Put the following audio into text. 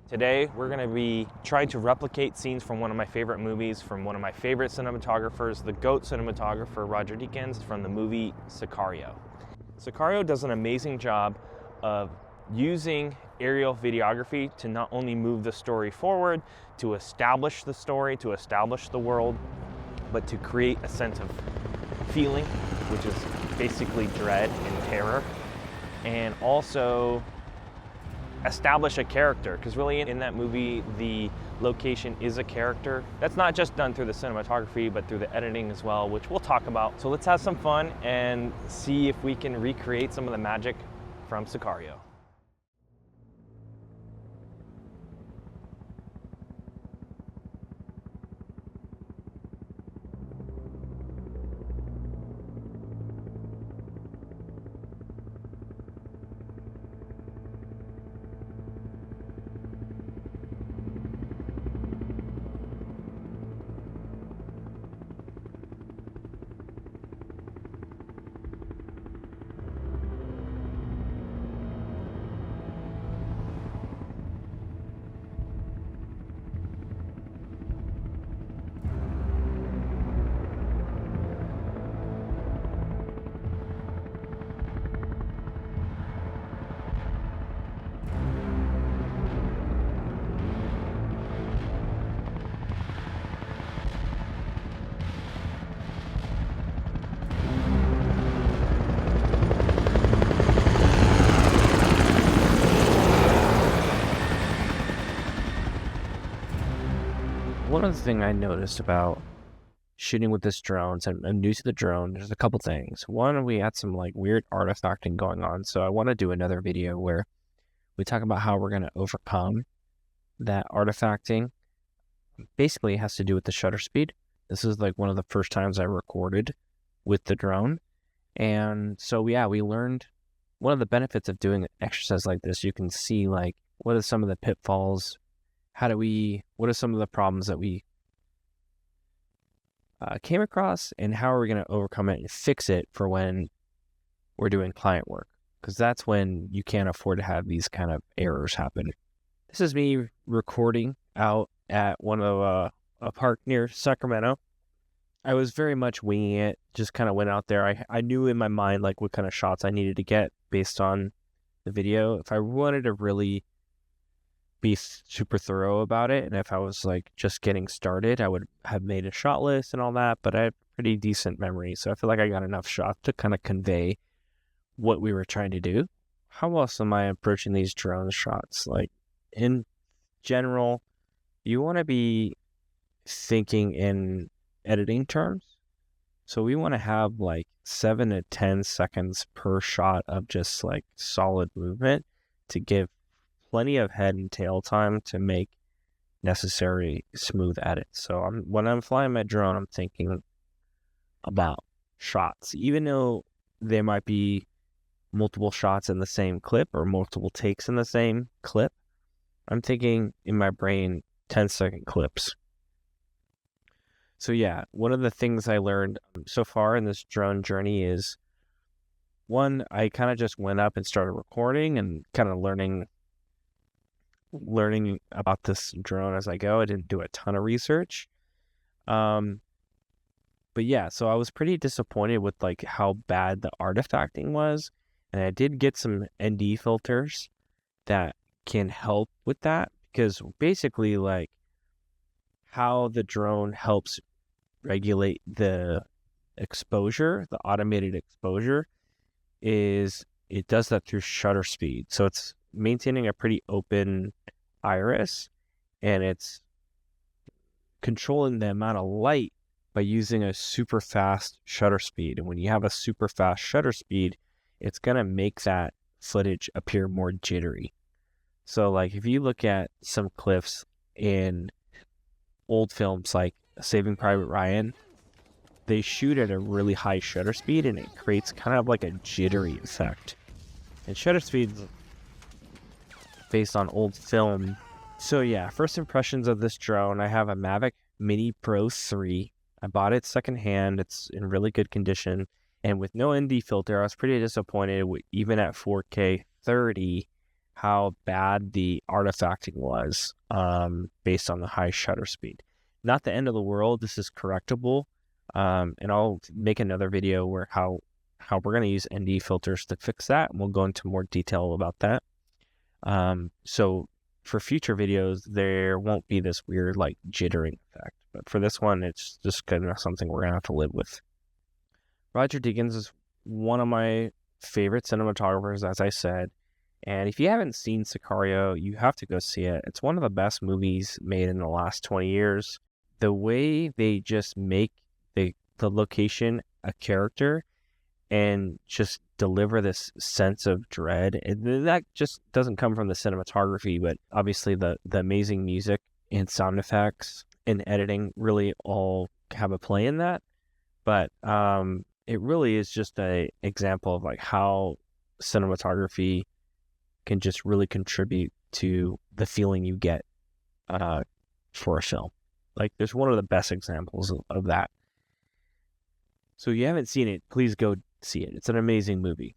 Today, we're going to be trying to replicate scenes from one of my favorite movies, from one of my favorite cinematographers, the GOAT cinematographer, Roger Deakins, from the movie Sicario. Sicario does an amazing job of using aerial videography to not only move the story forward, to establish the story, to establish the world, but to create a sense of feeling, which is basically dread and terror, and also establish a character, because really in that movie the location is a character. That's not just done through the cinematography but through the editing as well, which we'll talk about. So let's have some fun and see if we can recreate some of the magic from Sicario. One of the things I noticed about shooting with this drone, so I'm new to the drone, there's a couple things. One, we had some weird artifacting going on, so I want to do another video where we talk about how we're going to overcome that artifacting. Basically, it has to do with the shutter speed. This is one of the first times I recorded with the drone, and so yeah, we learned one of the benefits of doing an exercise like this. You can see what are some of the pitfalls. What are some of the problems that we came across, and how are we going to overcome it and fix it for when we're doing client work? Because that's when you can't afford to have these kind of errors happen. This is me recording out at one of a park near Sacramento. I was very much winging it, just kind of went out there. I knew in my mind what kind of shots I needed to get based on the video. If I wanted to really be super thorough about it, and if I was just getting started, I would have made a shot list and all that, but I have pretty decent memory, so I feel like I got enough shots to kind of convey what we were trying to do. How else am I approaching these drone shots? In general, you want to be thinking in editing terms, so we want to have 7 to 10 seconds per shot of just solid movement to give plenty of head and tail time to make necessary smooth edits. So when I'm flying my drone, I'm thinking about shots, even though there might be multiple shots in the same clip or multiple takes in the same clip. I'm thinking in my brain 10-second clips. So yeah, one of the things I learned so far in this drone journey is, one, I kind of just went up and started recording and kind of learning about this drone as I go. I didn't do a ton of research. But yeah, so I was pretty disappointed with how bad the artifacting was. And I did get some ND filters that can help with that, because basically how the drone helps regulate the exposure, the automated exposure, is it does that through shutter speed. So it's maintaining a pretty open iris, and it's controlling the amount of light by using a super fast shutter speed. And when you have a super fast shutter speed, it's going to make that footage appear more jittery. So if you look at some clips in old films like Saving Private Ryan, they shoot at a really high shutter speed, and it creates kind of a jittery effect. And shutter speeds based on old film. So yeah, first impressions of this drone. I have a Mavic Mini Pro 3. I bought it secondhand. It's in really good condition. And with no ND filter, I was pretty disappointed, even at 4K 30, how bad the artifacting was based on the high shutter speed. Not the end of the world. This is correctable. And I'll make another video where how we're going to use ND filters to fix that. And we'll go into more detail about that. So for future videos, there won't be this weird like jittering effect. But for this one, it's just kind of something we're going to have to live with. Roger Deakins is one of my favorite cinematographers, as I said. And if you haven't seen Sicario, you have to go see it. It's one of the best movies made in the last 20 years. The way they just make the location a character and just deliver this sense of dread. And that just doesn't come from the cinematography, but obviously the amazing music and sound effects and editing really all have a play in that. But it really is just an example of like how cinematography can just really contribute to the feeling you get for a film. Like, there's one of the best examples of that. So if you haven't seen it, please go see it. It's an amazing movie.